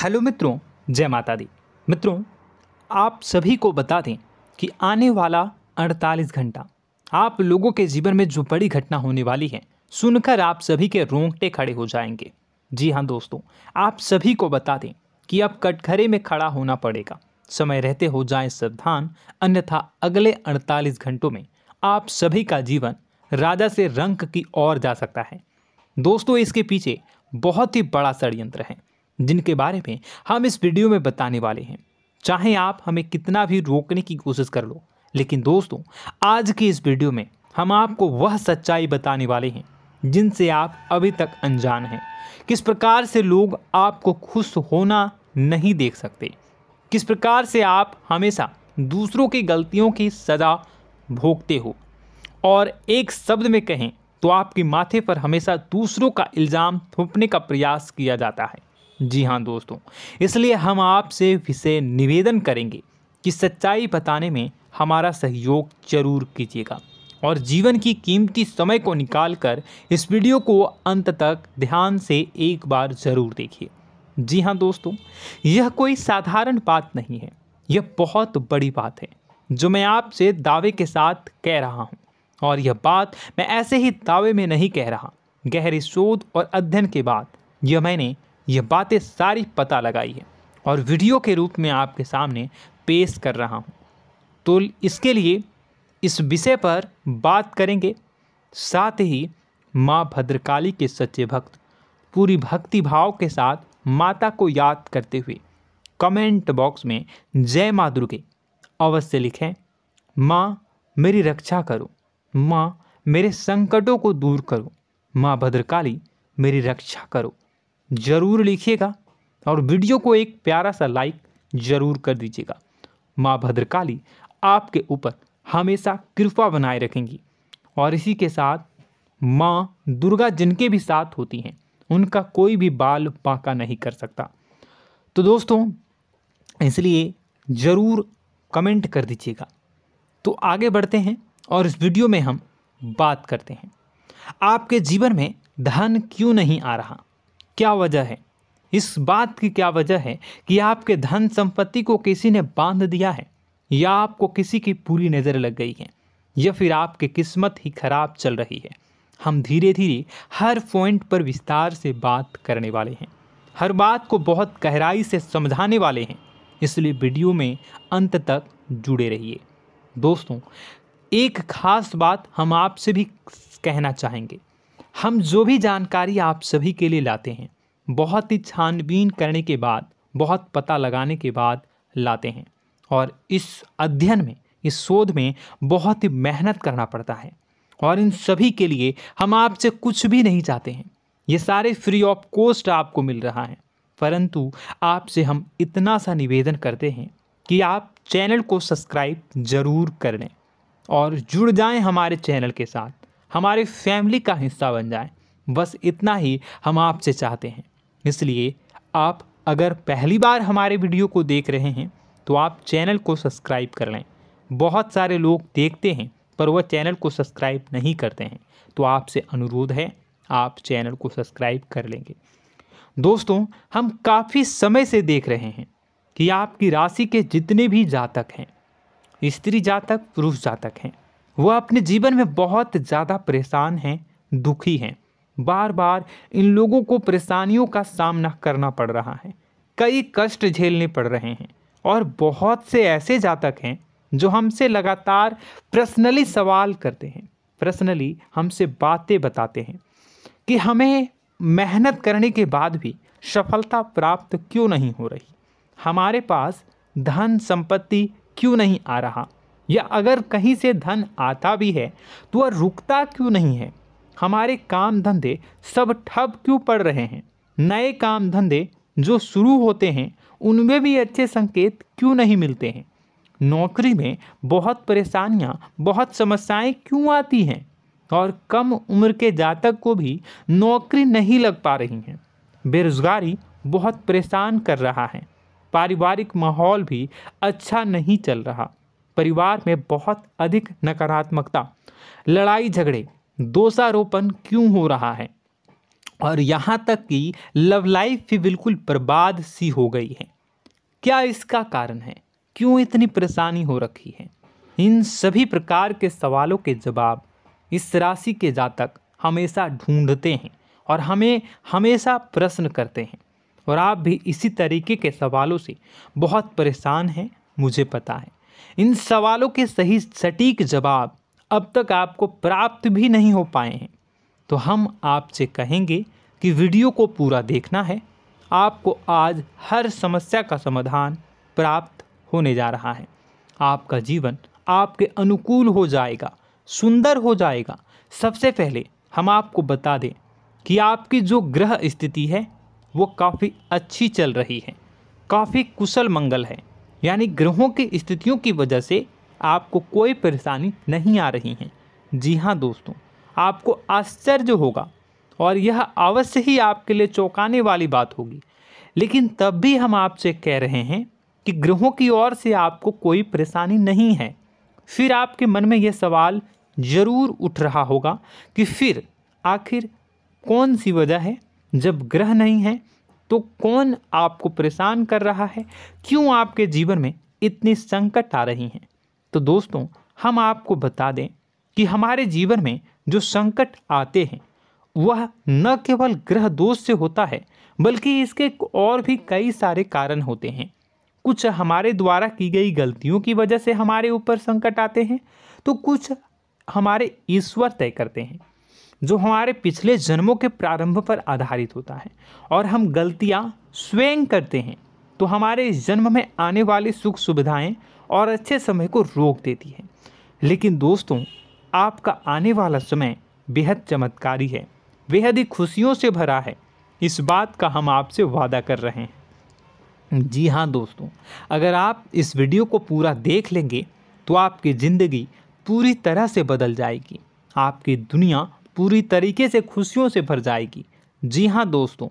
Hello मित्रों, जय माता दी। मित्रों, आप सभी को बता दें कि आने वाला 48 घंटा आप लोगों के जीवन में जो बड़ी घटना होने वाली है, सुनकर आप सभी के रोंगटे खड़े हो जाएंगे। जी हाँ दोस्तों, आप सभी को बता दें कि अब कटघरे में खड़ा होना पड़ेगा। समय रहते हो जाएं सावधान, अन्यथा अगले 48 घंटों में आप सभी का जीवन राजा से रंक की ओर जा सकता है। दोस्तों, इसके पीछे बहुत ही बड़ा षड्यंत्र है जिनके बारे में हम इस वीडियो में बताने वाले हैं। चाहे आप हमें कितना भी रोकने की कोशिश कर लो, लेकिन दोस्तों आज की इस वीडियो में हम आपको वह सच्चाई बताने वाले हैं जिनसे आप अभी तक अनजान हैं। किस प्रकार से लोग आपको खुश होना नहीं देख सकते, किस प्रकार से आप हमेशा दूसरों की गलतियों की सज़ा भोगते हो, और एक शब्द में कहें तो आपके माथे पर हमेशा दूसरों का इल्ज़ाम थोपने का प्रयास किया जाता है। जी हाँ दोस्तों, इसलिए हम आपसे विशेष निवेदन करेंगे कि सच्चाई बताने में हमारा सहयोग जरूर कीजिएगा और जीवन की कीमती समय को निकालकर इस वीडियो को अंत तक ध्यान से एक बार ज़रूर देखिए। जी हाँ दोस्तों, यह कोई साधारण बात नहीं है, यह बहुत बड़ी बात है जो मैं आपसे दावे के साथ कह रहा हूँ। और यह बात मैं ऐसे ही दावे में नहीं कह रहा, गहरे शोध और अध्ययन के बाद मैंने यह बातें सारी पता लगाई है और वीडियो के रूप में आपके सामने पेश कर रहा हूँ। तो इसके लिए इस विषय पर बात करेंगे। साथ ही माँ भद्रकाली के सच्चे भक्त पूरी भक्ति भाव के साथ माता को याद करते हुए कमेंट बॉक्स में जय माँ दुर्गे अवश्य लिखें। माँ मेरी रक्षा करो, माँ मेरे संकटों को दूर करो, माँ भद्रकाली मेरी रक्षा करो, ज़रूर लिखिएगा और वीडियो को एक प्यारा सा लाइक ज़रूर कर दीजिएगा। माँ भद्रकाली आपके ऊपर हमेशा कृपा बनाए रखेंगी और इसी के साथ माँ दुर्गा जिनके भी साथ होती हैं उनका कोई भी बाल बांका नहीं कर सकता। तो दोस्तों, इसलिए ज़रूर कमेंट कर दीजिएगा। तो आगे बढ़ते हैं और इस वीडियो में हम बात करते हैं, आपके जीवन में धन क्यों नहीं आ रहा, क्या वजह है। इस बात की क्या वजह है कि आपके धन संपत्ति को किसी ने बांध दिया है, या आपको किसी की पूरी नज़र लग गई है, या फिर आपकी किस्मत ही खराब चल रही है। हम धीरे धीरे हर पॉइंट पर विस्तार से बात करने वाले हैं, हर बात को बहुत गहराई से समझाने वाले हैं, इसलिए वीडियो में अंत तक जुड़े रहिए। दोस्तों, एक खास बात हम आपसे भी कहना चाहेंगे। हम जो भी जानकारी आप सभी के लिए लाते हैं बहुत ही छानबीन करने के बाद, बहुत पता लगाने के बाद लाते हैं, और इस अध्ययन में, इस शोध में बहुत ही मेहनत करना पड़ता है। और इन सभी के लिए हम आपसे कुछ भी नहीं चाहते हैं, ये सारे फ्री ऑफ कॉस्ट आपको मिल रहा है। परंतु आपसे हम इतना सा निवेदन करते हैं कि आप चैनल को सब्सक्राइब ज़रूर कर लें और जुड़ जाएं हमारे चैनल के साथ, हमारे फैमिली का हिस्सा बन जाएं। बस इतना ही हम आपसे चाहते हैं। इसलिए आप अगर पहली बार हमारे वीडियो को देख रहे हैं तो आप चैनल को सब्सक्राइब कर लें। बहुत सारे लोग देखते हैं पर वह चैनल को सब्सक्राइब नहीं करते हैं, तो आपसे अनुरोध है आप चैनल को सब्सक्राइब कर लेंगे। दोस्तों, हम काफ़ी समय से देख रहे हैं कि आपकी राशि के जितने भी जातक हैं, स्त्री जातक, पुरुष जातक हैं, वह अपने जीवन में बहुत ज़्यादा परेशान हैं, दुखी हैं। बार बार इन लोगों को परेशानियों का सामना करना पड़ रहा है, कई कष्ट झेलने पड़ रहे हैं। और बहुत से ऐसे जातक हैं जो हमसे लगातार पर्सनली सवाल करते हैं, पर्सनली हमसे बातें बताते हैं कि हमें मेहनत करने के बाद भी सफलता प्राप्त क्यों नहीं हो रही, हमारे पास धन संपत्ति क्यों नहीं आ रहा, या अगर कहीं से धन आता भी है तो वह रुकता क्यों नहीं है, हमारे काम धंधे सब ठप क्यों पड़ रहे हैं, नए काम धंधे जो शुरू होते हैं उनमें भी अच्छे संकेत क्यों नहीं मिलते हैं, नौकरी में बहुत परेशानियां, बहुत समस्याएं क्यों आती हैं, और कम उम्र के जातक को भी नौकरी नहीं लग पा रही हैं, बेरोजगारी बहुत परेशान कर रहा है, पारिवारिक माहौल भी अच्छा नहीं चल रहा, परिवार में बहुत अधिक नकारात्मकता, लड़ाई झगड़े, दोषारोपण क्यों हो रहा है, और यहाँ तक कि लव लाइफ भी बिल्कुल बर्बाद सी हो गई है। क्या इसका कारण है? क्यों इतनी परेशानी हो रखी है? इन सभी प्रकार के सवालों के जवाब इस राशि के जातक हमेशा ढूंढते हैं और हमें हमेशा प्रश्न करते हैं। और आप भी इसी तरीके के सवालों से बहुत परेशान हैं, मुझे पता है। इन सवालों के सही सटीक जवाब अब तक आपको प्राप्त भी नहीं हो पाए हैं। तो हम आपसे कहेंगे कि वीडियो को पूरा देखना है। आपको आज हर समस्या का समाधान प्राप्त होने जा रहा है। आपका जीवन आपके अनुकूल हो जाएगा, सुंदर हो जाएगा। सबसे पहले हम आपको बता दें कि आपकी जो ग्रह स्थिति है वो काफ़ी अच्छी चल रही है, काफ़ी कुशल मंगल है। यानी ग्रहों की स्थितियों की वजह से आपको कोई परेशानी नहीं आ रही है। जी हाँ दोस्तों, आपको आश्चर्य होगा और यह अवश्य ही आपके लिए चौंकाने वाली बात होगी। लेकिन तब भी हम आपसे कह रहे हैं कि ग्रहों की ओर से आपको कोई परेशानी नहीं है। फिर आपके मन में यह सवाल ज़रूर उठ रहा होगा कि फिर आखिर कौन सी वजह है? जब ग्रह नहीं है तो कौन आपको परेशान कर रहा है? क्यों आपके जीवन में इतनी संकट आ रही हैं? तो दोस्तों, हम आपको बता दें कि हमारे जीवन में जो संकट आते हैं वह न केवल ग्रह दोष से होता है, बल्कि इसके और भी कई सारे कारण होते हैं। कुछ हमारे द्वारा की गई गलतियों की वजह से हमारे ऊपर संकट आते हैं, तो कुछ हमारे ईश्वर तय करते हैं, जो हमारे पिछले जन्मों के प्रारंभ पर आधारित होता है। और हम गलतियां स्वयं करते हैं तो हमारे इस जन्म में आने वाली सुख सुविधाएं और अच्छे समय को रोक देती है। लेकिन दोस्तों, आपका आने वाला समय बेहद चमत्कारी है, बेहद ही खुशियों से भरा है। इस बात का हम आपसे वादा कर रहे हैं। जी हाँ दोस्तों, अगर आप इस वीडियो को पूरा देख लेंगे तो आपकी ज़िंदगी पूरी तरह से बदल जाएगी, आपकी दुनिया पूरी तरीके से खुशियों से भर जाएगी। जी हाँ दोस्तों,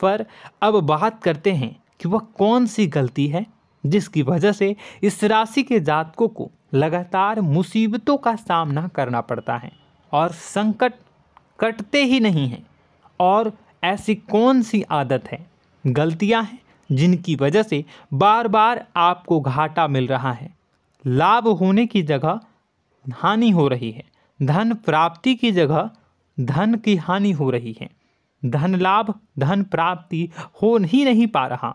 पर अब बात करते हैं कि वह कौन सी गलती है जिसकी वजह से इस राशि के जातकों को लगातार मुसीबतों का सामना करना पड़ता है और संकट कटते ही नहीं हैं। और ऐसी कौन सी आदत है, गलतियां हैं जिनकी वजह से बार बार आपको घाटा मिल रहा है, लाभ होने की जगह हानि हो रही है, धन प्राप्ति की जगह धन की हानि हो रही है, धन लाभ धन प्राप्ति हो ही नहीं पा रहा,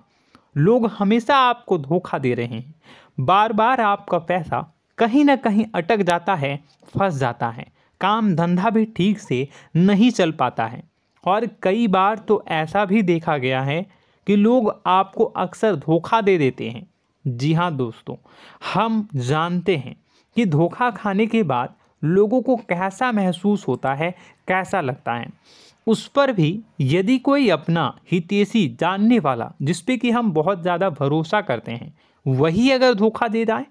लोग हमेशा आपको धोखा दे रहे हैं, बार बार आपका पैसा कहीं ना कहीं अटक जाता है, फंस जाता है, काम धंधा भी ठीक से नहीं चल पाता है। और कई बार तो ऐसा भी देखा गया है कि लोग आपको अक्सर धोखा दे देते हैं। जी हाँ दोस्तों, हम जानते हैं कि धोखा खाने के बाद लोगों को कैसा महसूस होता है, कैसा लगता है। उस पर भी यदि कोई अपना हितैषी जानने वाला, जिस पे कि हम बहुत ज़्यादा भरोसा करते हैं, वही अगर धोखा दे जाए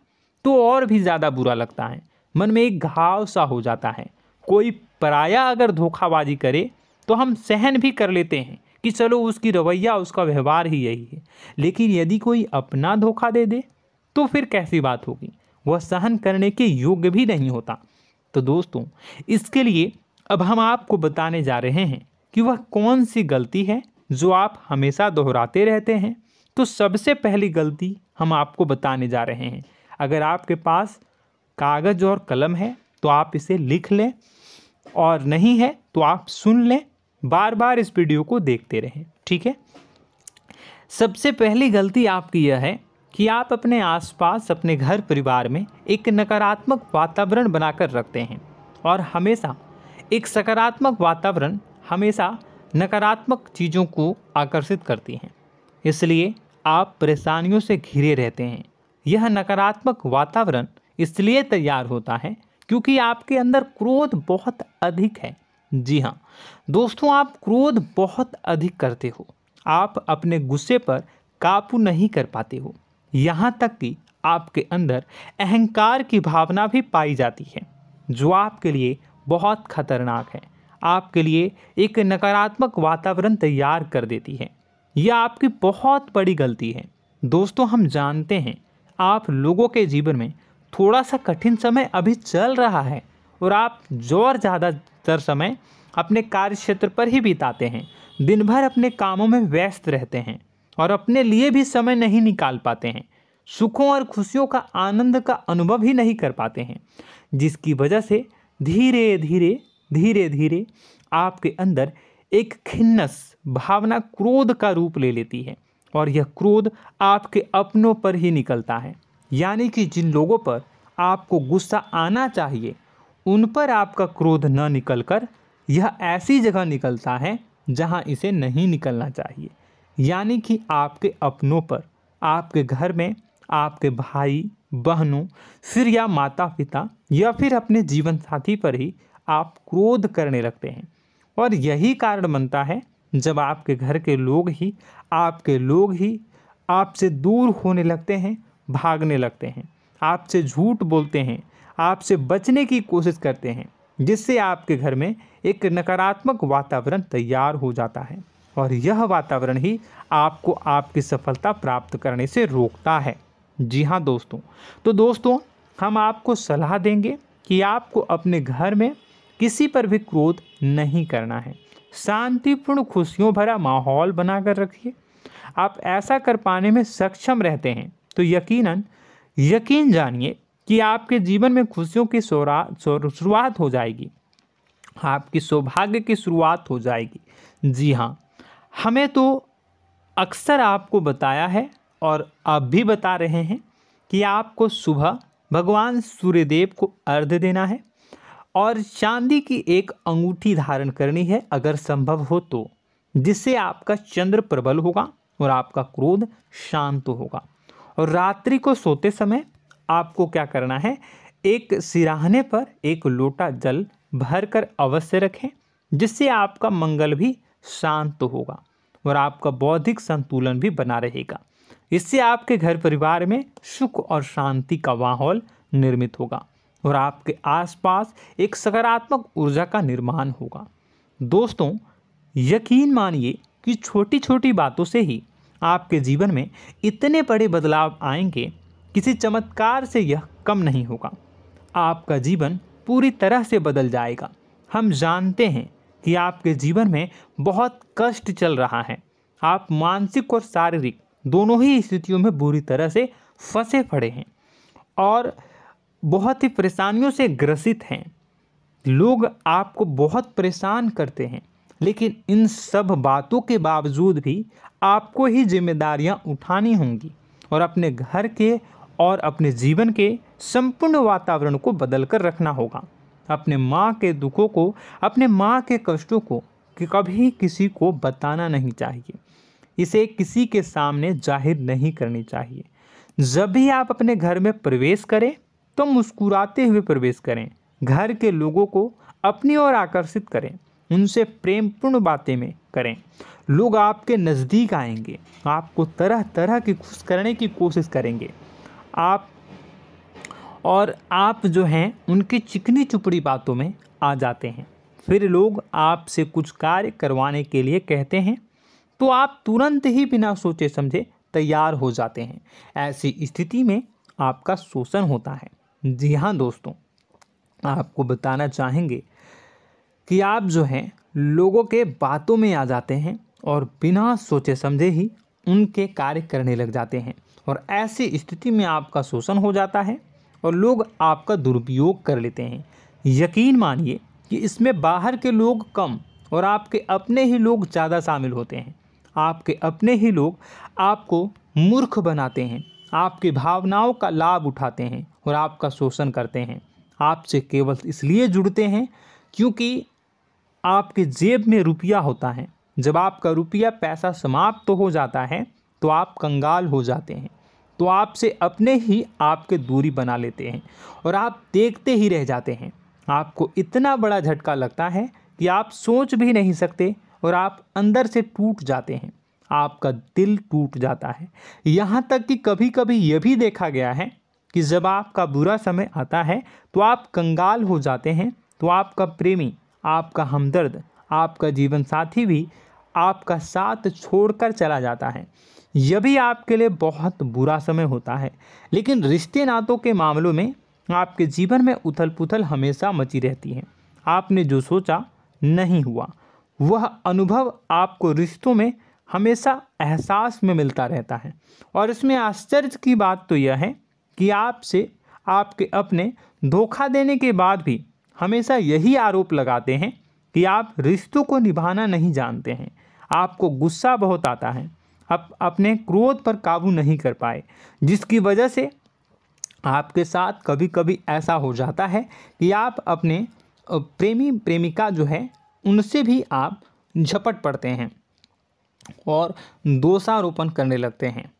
तो और भी ज़्यादा बुरा लगता है, मन में एक घाव सा हो जाता है। कोई पराया अगर धोखाबाजी करे तो हम सहन भी कर लेते हैं कि चलो उसकी रवैया, उसका व्यवहार ही यही है। लेकिन यदि कोई अपना धोखा दे दे तो फिर कैसी बात होगी, वह सहन करने के योग्य भी नहीं होता। तो दोस्तों, इसके लिए अब हम आपको बताने जा रहे हैं कि वह कौन सी गलती है जो आप हमेशा दोहराते रहते हैं। तो सबसे पहली गलती हम आपको बताने जा रहे हैं। अगर आपके पास कागज़ और कलम है तो आप इसे लिख लें, और नहीं है तो आप सुन लें, बार बार इस वीडियो को देखते रहें, ठीक है। सबसे पहली गलती आपकी यह है कि आप अपने आसपास, अपने घर परिवार में एक नकारात्मक वातावरण बनाकर रखते हैं। और हमेशा एक सकारात्मक वातावरण हमेशा नकारात्मक चीज़ों को आकर्षित करती हैं, इसलिए आप परेशानियों से घिरे रहते हैं। यह नकारात्मक वातावरण इसलिए तैयार होता है क्योंकि आपके अंदर क्रोध बहुत अधिक है। जी हाँ दोस्तों, आप क्रोध बहुत अधिक करते हो, आप अपने गुस्से पर काबू नहीं कर पाते हो, यहाँ तक कि आपके अंदर अहंकार की भावना भी पाई जाती है, जो आपके लिए बहुत खतरनाक है, आपके लिए एक नकारात्मक वातावरण तैयार कर देती है। यह आपकी बहुत बड़ी गलती है। दोस्तों, हम जानते हैं आप लोगों के जीवन में थोड़ा सा कठिन समय अभी चल रहा है और आप जोर ज़्यादा अधिकतर समय अपने कार्य क्षेत्र पर ही बिताते हैं, दिन भर अपने कामों में व्यस्त रहते हैं और अपने लिए भी समय नहीं निकाल पाते हैं, सुखों और खुशियों का आनंद का अनुभव ही नहीं कर पाते हैं, जिसकी वजह से धीरे धीरे आपके अंदर एक खिन्नस भावना क्रोध का रूप ले लेती है और यह क्रोध आपके अपनों पर ही निकलता है। यानी कि जिन लोगों पर आपको गुस्सा आना चाहिए उन पर आपका क्रोध न निकलकर यह ऐसी जगह निकलता है जहां इसे नहीं निकलना चाहिए। यानी कि आपके अपनों पर, आपके घर में आपके भाई बहनों, फिर या माता पिता या फिर अपने जीवन साथी पर ही आप क्रोध करने लगते हैं। और यही कारण बनता है जब आपके घर के लोग ही आपसे दूर होने लगते हैं, भागने लगते हैं, आपसे झूठ बोलते हैं, आपसे बचने की कोशिश करते हैं, जिससे आपके घर में एक नकारात्मक वातावरण तैयार हो जाता है और यह वातावरण ही आपको आपकी सफलता प्राप्त करने से रोकता है। जी हाँ दोस्तों, तो दोस्तों हम आपको सलाह देंगे कि आपको अपने घर में किसी पर भी क्रोध नहीं करना है। शांतिपूर्ण खुशियों भरा माहौल बनाकर रखिए। आप ऐसा कर पाने में सक्षम रहते हैं तो यकीन जानिए कि आपके जीवन में खुशियों की शुरुआत हो जाएगी, आपकी सौभाग्य की शुरुआत हो जाएगी। जी हाँ, हमें तो अक्सर आपको बताया है और अब भी बता रहे हैं कि आपको सुबह भगवान सूर्यदेव को अर्घ्य देना है और चांदी की एक अंगूठी धारण करनी है अगर संभव हो तो, जिससे आपका चंद्र प्रबल होगा और आपका क्रोध शांत होगा। और रात्रि को सोते समय आपको क्या करना है, एक सिराहने पर एक लोटा जल भरकर अवश्य रखें, जिससे आपका मंगल भी शांत होगा और आपका बौद्धिक संतुलन भी बना रहेगा। इससे आपके घर परिवार में सुख और शांति का माहौल निर्मित होगा और आपके आसपास एक सकारात्मक ऊर्जा का निर्माण होगा। दोस्तों यकीन मानिए कि छोटी छोटी बातों से ही आपके जीवन में इतने बड़े बदलाव आएंगे, किसी चमत्कार से यह कम नहीं होगा। आपका जीवन पूरी तरह से बदल जाएगा। हम जानते हैं कि आपके जीवन में बहुत कष्ट चल रहा है, आप मानसिक और शारीरिक दोनों ही स्थितियों में बुरी तरह से फंसे पड़े हैं और बहुत ही परेशानियों से ग्रसित हैं। लोग आपको बहुत परेशान करते हैं, लेकिन इन सब बातों के बावजूद भी आपको ही जिम्मेदारियां उठानी होंगी और अपने घर के और अपने जीवन के संपूर्ण वातावरण को बदल कर रखना होगा। अपने माँ के दुखों को, अपने माँ के कष्टों को कभी किसी को बताना नहीं चाहिए, इसे किसी के सामने जाहिर नहीं करनी चाहिए। जब भी आप अपने घर में प्रवेश करें तो मुस्कुराते हुए प्रवेश करें, घर के लोगों को अपनी ओर आकर्षित करें, उनसे प्रेमपूर्ण बातें में करें। लोग आपके नज़दीक आएंगे, आपको तरह तरह की खुश करने की कोशिश करेंगे। आप जो हैं उनकी चिकनी चुपड़ी बातों में आ जाते हैं। फिर लोग आपसे कुछ कार्य करवाने के लिए कहते हैं तो आप तुरंत ही बिना सोचे समझे तैयार हो जाते हैं। ऐसी स्थिति में आपका शोषण होता है। जी हाँ दोस्तों, आपको बताना चाहेंगे कि आप जो हैं लोगों के बातों में आ जाते हैं और बिना सोचे समझे ही उनके कार्य करने लग जाते हैं और ऐसी स्थिति में आपका शोषण हो जाता है और लोग आपका दुरुपयोग कर लेते हैं। यकीन मानिए कि इसमें बाहर के लोग कम और आपके अपने ही लोग ज़्यादा शामिल होते हैं। आपके अपने ही लोग आपको मूर्ख बनाते हैं, आपकी भावनाओं का लाभ उठाते हैं और आपका शोषण करते हैं। आपसे केवल इसलिए जुड़ते हैं क्योंकि आपके जेब में रुपया होता है। जब आपका रुपया पैसा समाप्त हो जाता है तो आप कंगाल हो जाते हैं, तो आपसे अपने ही आपके दूरी बना लेते हैं और आप देखते ही रह जाते हैं। आपको इतना बड़ा झटका लगता है कि आप सोच भी नहीं सकते और आप अंदर से टूट जाते हैं, आपका दिल टूट जाता है। यहाँ तक कि कभी कभी यह भी देखा गया है कि जब आपका बुरा समय आता है तो आप कंगाल हो जाते हैं, तो आपका प्रेमी, आपका हमदर्द, आपका जीवन साथी भी आपका साथ छोड़कर चला जाता है। यह भी आपके लिए बहुत बुरा समय होता है। लेकिन रिश्ते नातों के मामलों में आपके जीवन में उथल पुथल हमेशा मची रहती है। आपने जो सोचा नहीं हुआ। वह अनुभव आपको रिश्तों में हमेशा एहसास में मिलता रहता है। और इसमें आश्चर्य की बात तो यह है कि आपसे आपके अपने धोखा देने के बाद भी हमेशा यही आरोप लगाते हैं कि आप रिश्तों को निभाना नहीं जानते हैं। आपको गुस्सा बहुत आता है, आप अपने क्रोध पर काबू नहीं कर पाए, जिसकी वजह से आपके साथ कभी कभी ऐसा हो जाता है कि आप अपने प्रेमी प्रेमिका जो है उनसे भी आप झपट पड़ते हैं और दोषारोपण करने लगते हैं।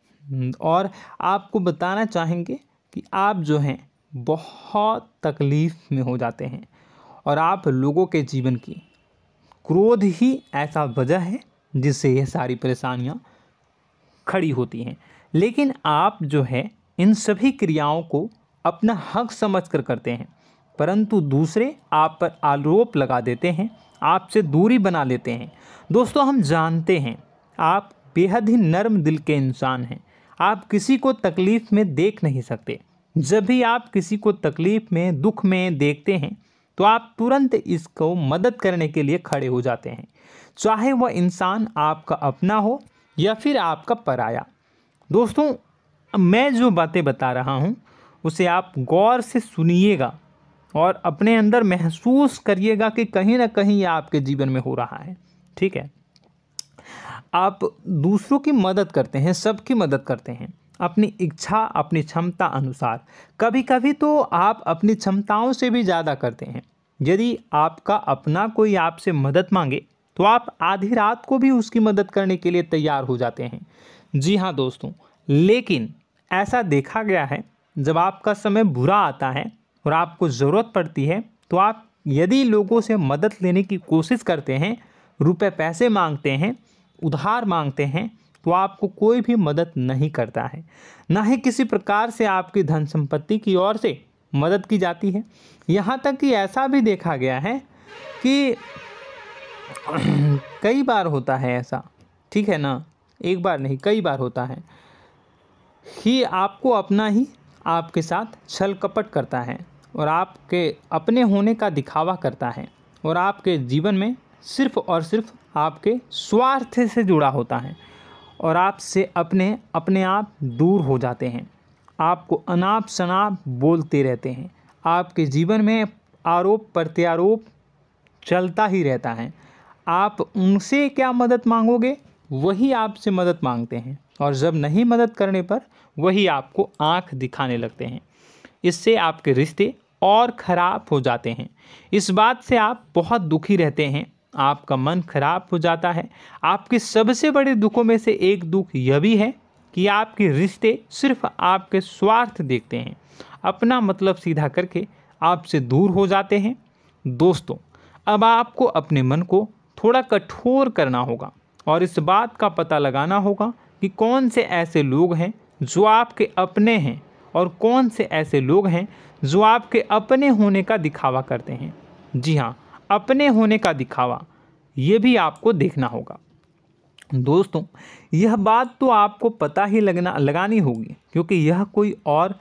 और आपको बताना चाहेंगे कि आप जो हैं बहुत तकलीफ़ में हो जाते हैं और आप लोगों के जीवन की क्रोध ही ऐसा वजह है जिससे ये सारी परेशानियां खड़ी होती हैं। लेकिन आप जो है इन सभी क्रियाओं को अपना हक समझकर करते हैं, परंतु दूसरे आप पर आरोप लगा देते हैं, आपसे दूरी बना लेते हैं। दोस्तों, हम जानते हैं आप बेहद ही नर्म दिल के इंसान हैं। आप किसी को तकलीफ़ में देख नहीं सकते। जब भी आप किसी को तकलीफ़ में, दुख में देखते हैं तो आप तुरंत इसको मदद करने के लिए खड़े हो जाते हैं, चाहे वह इंसान आपका अपना हो या फिर आपका पराया। दोस्तों, मैं जो बातें बता रहा हूँ उसे आप गौर से सुनिएगा और अपने अंदर महसूस करिएगा कि कहीं ना कहीं ये आपके जीवन में हो रहा है। ठीक है, आप दूसरों की मदद करते हैं, सबकी मदद करते हैं अपनी इच्छा, अपनी क्षमता अनुसार। कभी कभी तो आप अपनी क्षमताओं से भी ज़्यादा करते हैं। यदि आपका अपना कोई आपसे मदद मांगे तो आप आधी रात को भी उसकी मदद करने के लिए तैयार हो जाते हैं। जी हाँ दोस्तों, लेकिन ऐसा देखा गया है जब आपका समय बुरा आता है और आपको ज़रूरत पड़ती है तो आप यदि लोगों से मदद लेने की कोशिश करते हैं, रुपए पैसे मांगते हैं, उधार मांगते हैं, तो आपको कोई भी मदद नहीं करता है। ना ही किसी प्रकार से आपकी धन संपत्ति की ओर से मदद की जाती है। यहाँ तक कि ऐसा भी देखा गया है कि कई बार होता है ऐसा, ठीक है ना, एक बार नहीं कई बार होता है कि आपको अपना ही आपके साथ छल कपट करता है और आपके अपने होने का दिखावा करता है और आपके जीवन में सिर्फ और सिर्फ आपके स्वार्थ से जुड़ा होता है और आपसे अपने आप दूर हो जाते हैं। आपको अनाप शनाप बोलते रहते हैं। आपके जीवन में आरोप प्रत्यारोप चलता ही रहता है। आप उनसे क्या मदद मांगोगे, वही आपसे मदद मांगते हैं और जब नहीं मदद करने पर वही आपको आंख दिखाने लगते हैं। इससे आपके रिश्ते और ख़राब हो जाते हैं। इस बात से आप बहुत दुखी रहते हैं, आपका मन खराब हो जाता है। आपके सबसे बड़े दुखों में से एक दुख यह भी है कि आपके रिश्ते सिर्फ आपके स्वार्थ देखते हैं, अपना मतलब सीधा करके आपसे दूर हो जाते हैं। दोस्तों, अब आपको अपने मन को थोड़ा कठोर करना होगा और इस बात का पता लगाना होगा कि कौन से ऐसे लोग हैं जो आपके अपने हैं और कौन से ऐसे लोग हैं जो आपके अपने होने का दिखावा करते हैं। जी हाँ, अपने होने का दिखावा, ये भी आपको देखना होगा। दोस्तों, यह बात तो आपको पता ही लगानी होगी, क्योंकि यह कोई और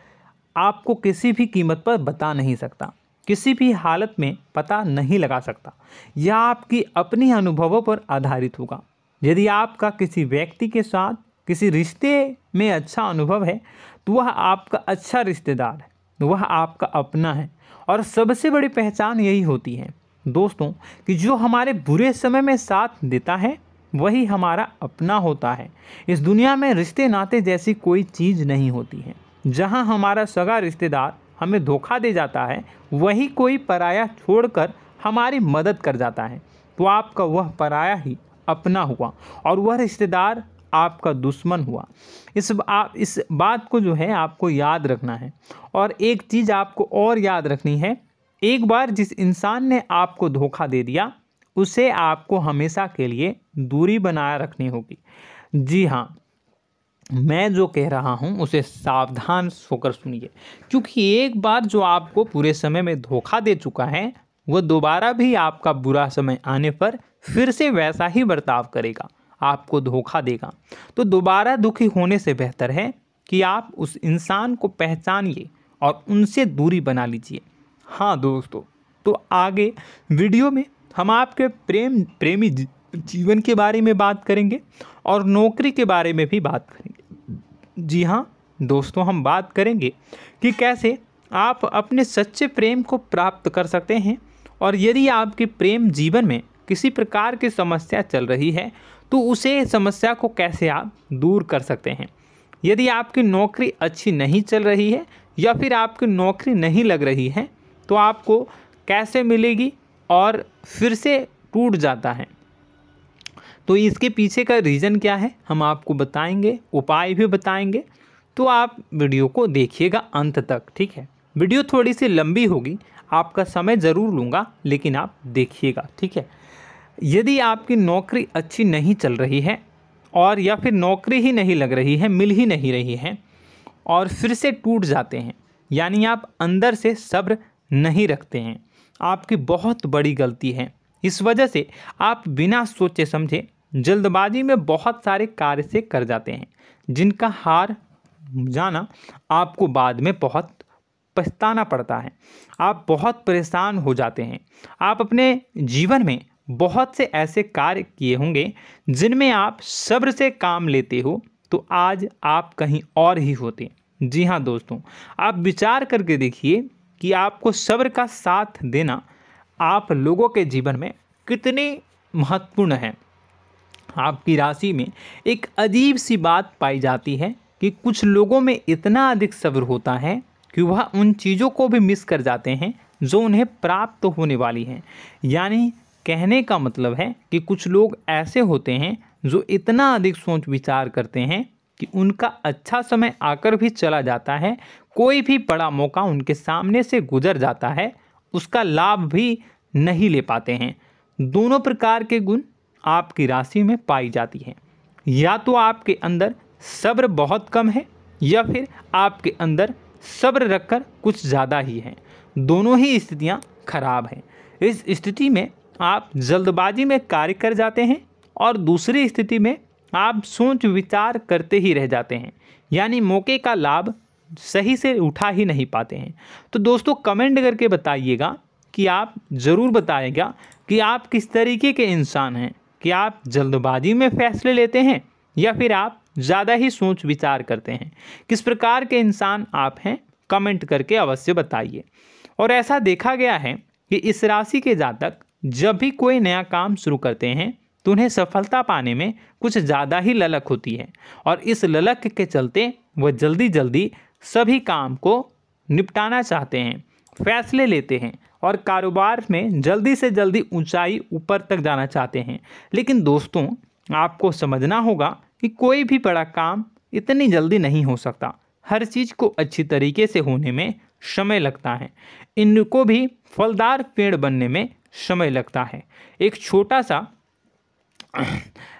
आपको किसी भी कीमत पर बता नहीं सकता, किसी भी हालत में पता नहीं लगा सकता। यह आपकी अपनी अनुभवों पर आधारित होगा। यदि आपका किसी व्यक्ति के साथ किसी रिश्ते में अच्छा अनुभव है तो वह आपका अच्छा रिश्तेदार है, वह आपका अपना है। और सबसे बड़ी पहचान यही होती है दोस्तों कि जो हमारे बुरे समय में साथ देता है वही हमारा अपना होता है। इस दुनिया में रिश्ते नाते जैसी कोई चीज़ नहीं होती है। जहां हमारा सगा रिश्तेदार हमें धोखा दे जाता है, वही कोई पराया छोड़कर हमारी मदद कर जाता है, तो आपका वह पराया ही अपना हुआ और वह रिश्तेदार आपका दुश्मन हुआ। इस बात को जो है आपको याद रखना है। और एक चीज़ आपको और याद रखनी है, एक बार जिस इंसान ने आपको धोखा दे दिया उसे आपको हमेशा के लिए दूरी बनाए रखनी होगी। जी हाँ, मैं जो कह रहा हूँ उसे सावधान होकर सुनिए, क्योंकि एक बार जो आपको पूरे समय में धोखा दे चुका है वह दोबारा भी आपका बुरा समय आने पर फिर से वैसा ही बर्ताव करेगा, आपको धोखा देगा। तो दोबारा दुखी होने से बेहतर है कि आप उस इंसान को पहचानिए और उनसे दूरी बना लीजिए। हाँ दोस्तों, तो आगे वीडियो में हम आपके प्रेमी जीवन के बारे में बात करेंगे और नौकरी के बारे में भी बात करेंगे। जी हाँ दोस्तों, हम बात करेंगे कि कैसे आप अपने सच्चे प्रेम को प्राप्त कर सकते हैं, और यदि आपके प्रेम जीवन में किसी प्रकार की समस्या चल रही है तो उसे समस्या को कैसे आप दूर कर सकते हैं। यदि आपकी नौकरी अच्छी नहीं चल रही है या फिर आपकी नौकरी नहीं लग रही है तो आपको कैसे मिलेगी और फिर से टूट जाता है, तो इसके पीछे का रीज़न क्या है हम आपको बताएंगे, उपाय भी बताएंगे। तो आप वीडियो को देखिएगा अंत तक, ठीक है। वीडियो थोड़ी सी लंबी होगी, आपका समय ज़रूर लूँगा, लेकिन आप देखिएगा, ठीक है। यदि आपकी नौकरी अच्छी नहीं चल रही है और या फिर नौकरी ही नहीं लग रही है, मिल ही नहीं रही है और फिर से टूट जाते हैं, यानी आप अंदर से सब्र नहीं रखते हैं, आपकी बहुत बड़ी गलती है। इस वजह से आप बिना सोचे समझे जल्दबाजी में बहुत सारे कार्य से कर जाते हैं, जिनका हार जाना आपको बाद में बहुत पछताना पड़ता है। आप बहुत परेशान हो जाते हैं। आप अपने जीवन में बहुत से ऐसे कार्य किए होंगे जिनमें आप सब्र से काम लेते हो, तो आज आप कहीं और ही होते। जी हाँ दोस्तों, आप विचार करके देखिए कि आपको सब्र का साथ देना आप लोगों के जीवन में कितनी महत्वपूर्ण है। आपकी राशि में एक अजीब सी बात पाई जाती है कि कुछ लोगों में इतना अधिक सब्र होता है कि वह उन चीज़ों को भी मिस कर जाते हैं जो उन्हें प्राप्त होने वाली हैं। यानी कहने का मतलब है कि कुछ लोग ऐसे होते हैं जो इतना अधिक सोच विचार करते हैं कि उनका अच्छा समय आकर भी चला जाता है, कोई भी बड़ा मौका उनके सामने से गुजर जाता है, उसका लाभ भी नहीं ले पाते हैं। दोनों प्रकार के गुण आपकी राशि में पाई जाती हैं। या तो आपके अंदर सब्र बहुत कम है या फिर आपके अंदर सब्र रखकर कुछ ज़्यादा ही है। दोनों ही स्थितियाँ खराब हैं। इस स्थिति में आप जल्दबाजी में कार्य कर जाते हैं और दूसरी स्थिति में आप सोच विचार करते ही रह जाते हैं, यानी मौके का लाभ सही से उठा ही नहीं पाते हैं। तो दोस्तों कमेंट करके बताइएगा कि आप ज़रूर बताइएगा कि आप किस तरीके के इंसान हैं, कि आप जल्दबाजी में फैसले लेते हैं या फिर आप ज़्यादा ही सोच विचार करते हैं। किस प्रकार के इंसान आप हैं, कमेंट करके अवश्य बताइए। और ऐसा देखा गया है कि इस राशि के जातक जब भी कोई नया काम शुरू करते हैं तो उन्हें सफलता पाने में कुछ ज़्यादा ही ललक होती है, और इस ललक के चलते वह जल्दी जल्दी सभी काम को निपटाना चाहते हैं, फैसले लेते हैं और कारोबार में जल्दी से जल्दी ऊंचाई ऊपर तक जाना चाहते हैं। लेकिन दोस्तों आपको समझना होगा कि कोई भी बड़ा काम इतनी जल्दी नहीं हो सकता। हर चीज़ को अच्छी तरीके से होने में समय लगता है। इनको भी फलदार पेड़ बनने में समय लगता है। एक छोटा सा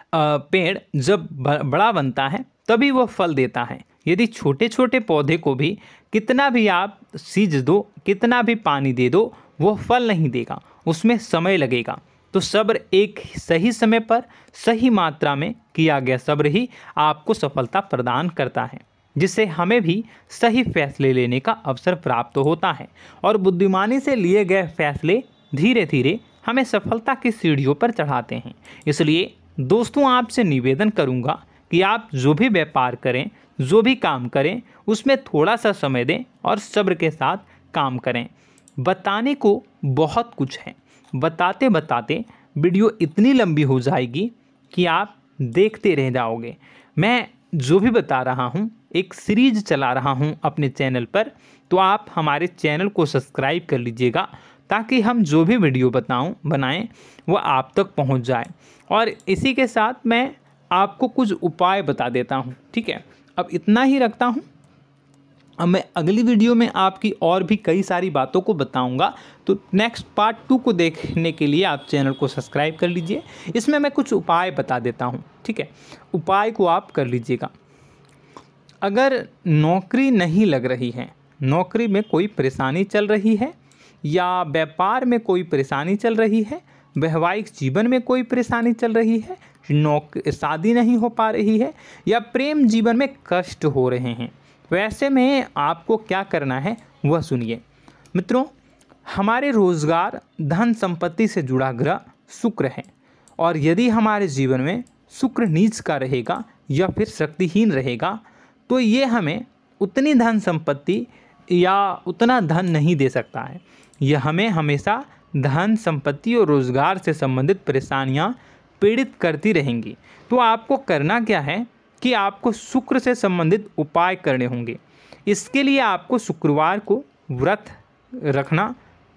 पेड़ जब बड़ा बनता है तभी वह फल देता है। यदि छोटे छोटे पौधे को भी कितना भी आप सींच दो, कितना भी पानी दे दो, वह फल नहीं देगा, उसमें समय लगेगा। तो सब्र एक सही समय पर सही मात्रा में किया गया सब्र ही आपको सफलता प्रदान करता है, जिससे हमें भी सही फैसले लेने का अवसर प्राप्त होता है और बुद्धिमानी से लिए गए फैसले धीरे धीरे हमें सफलता की सीढ़ियों पर चढ़ाते हैं। इसलिए दोस्तों आपसे निवेदन करूंगा कि आप जो भी व्यापार करें, जो भी काम करें, उसमें थोड़ा सा समय दें और सब्र के साथ काम करें। बताने को बहुत कुछ है, बताते बताते वीडियो इतनी लंबी हो जाएगी कि आप देखते रह जाओगे। मैं जो भी बता रहा हूँ एक सीरीज चला रहा हूँ अपने चैनल पर, तो आप हमारे चैनल को सब्सक्राइब कर लीजिएगा ताकि हम जो भी वीडियो बनाएं वो आप तक पहुँच जाए। और इसी के साथ मैं आपको कुछ उपाय बता देता हूँ, ठीक है। अब इतना ही रखता हूँ। अब मैं अगली वीडियो में आपकी और भी कई सारी बातों को बताऊंगा, तो नेक्स्ट पार्ट 2 को देखने के लिए आप चैनल को सब्सक्राइब कर लीजिए। इसमें मैं कुछ उपाय बता देता हूं, ठीक है। उपाय को आप कर लीजिएगा। अगर नौकरी नहीं लग रही है, नौकरी में कोई परेशानी चल रही है, या व्यापार में कोई परेशानी चल रही है, वैवाहिक जीवन में कोई परेशानी चल रही है, शादी नहीं हो पा रही है, या प्रेम जीवन में कष्ट हो रहे हैं, वैसे में आपको क्या करना है वह सुनिए। मित्रों, हमारे रोजगार धन संपत्ति से जुड़ा ग्रह शुक्र है, और यदि हमारे जीवन में शुक्र नीच का रहेगा या फिर शक्तिहीन रहेगा तो ये हमें उतनी धन संपत्ति या उतना धन नहीं दे सकता है। यह हमें हमेशा धन संपत्ति और रोजगार से संबंधित परेशानियां पीड़ित करती रहेंगी। तो आपको करना क्या है कि आपको शुक्र से संबंधित उपाय करने होंगे। इसके लिए आपको शुक्रवार को व्रत रखना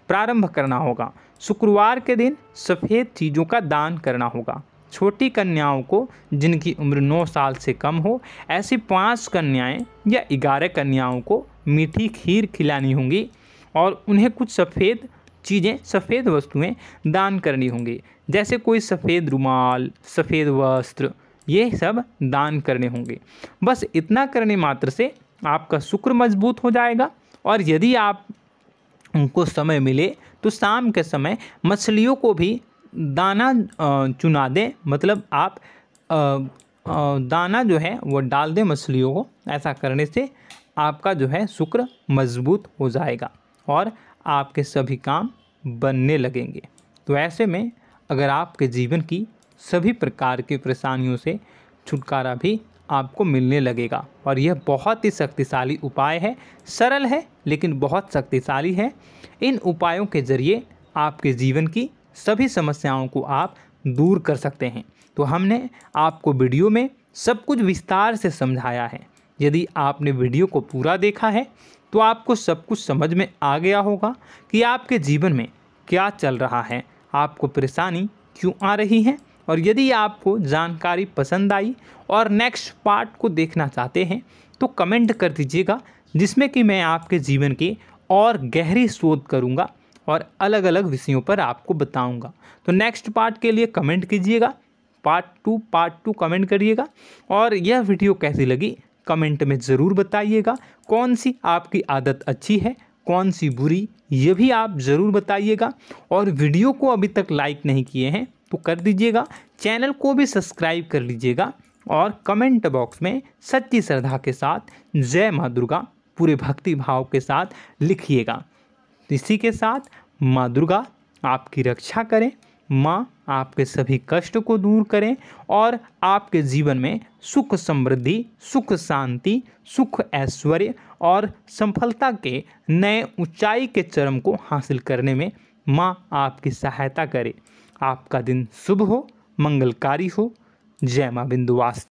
प्रारंभ करना होगा। शुक्रवार के दिन सफ़ेद चीज़ों का दान करना होगा। छोटी कन्याओं को जिनकी उम्र 9 साल से कम हो, ऐसी 5 कन्याएं या 11 कन्याओं को मीठी खीर खिलानी होंगी और उन्हें कुछ सफ़ेद चीज़ें, सफ़ेद वस्तुएं दान करनी होंगी, जैसे कोई सफ़ेद रुमाल, सफ़ेद वस्त्र, ये सब दान करने होंगे। बस इतना करने मात्र से आपका शुक्र मजबूत हो जाएगा। और यदि आप उनको समय मिले तो शाम के समय मछलियों को भी दाना चुना दें, मतलब आप दाना जो है वो डाल दें मछलियों को। ऐसा करने से आपका जो है शुक्र मजबूत हो जाएगा और आपके सभी काम बनने लगेंगे। तो ऐसे में अगर आपके जीवन की सभी प्रकार की परेशानियों से छुटकारा भी आपको मिलने लगेगा। और यह बहुत ही शक्तिशाली उपाय है, सरल है लेकिन बहुत शक्तिशाली है। इन उपायों के ज़रिए आपके जीवन की सभी समस्याओं को आप दूर कर सकते हैं। तो हमने आपको वीडियो में सब कुछ विस्तार से समझाया है। यदि आपने वीडियो को पूरा देखा है तो आपको सब कुछ समझ में आ गया होगा कि आपके जीवन में क्या चल रहा है, आपको परेशानी क्यों आ रही है। और यदि आपको जानकारी पसंद आई और नेक्स्ट पार्ट को देखना चाहते हैं तो कमेंट कर दीजिएगा, जिसमें कि मैं आपके जीवन की और गहरी शोध करूंगा और अलग अलग विषयों पर आपको बताऊंगा। तो नेक्स्ट पार्ट के लिए कमेंट कीजिएगा, पार्ट टू कमेंट करिएगा। और यह वीडियो कैसी लगी कमेंट में ज़रूर बताइएगा। कौन सी आपकी आदत अच्छी है, कौन सी बुरी, ये भी आप ज़रूर बताइएगा। और वीडियो को अभी तक लाइक नहीं किए हैं तो कर दीजिएगा, चैनल को भी सब्सक्राइब कर लीजिएगा और कमेंट बॉक्स में सच्ची श्रद्धा के साथ जय माँ दुर्गा पूरे भक्ति भाव के साथ लिखिएगा। इसी के साथ माँ दुर्गा आपकी रक्षा करें, माँ आपके सभी कष्ट को दूर करें और आपके जीवन में सुख समृद्धि, सुख शांति, सुख ऐश्वर्य और सफलता के नए ऊंचाई के चरम को हासिल करने में माँ आपकी सहायता करे। आपका दिन शुभ हो, मंगलकारी हो। जय माँ विंध्यवासिनी।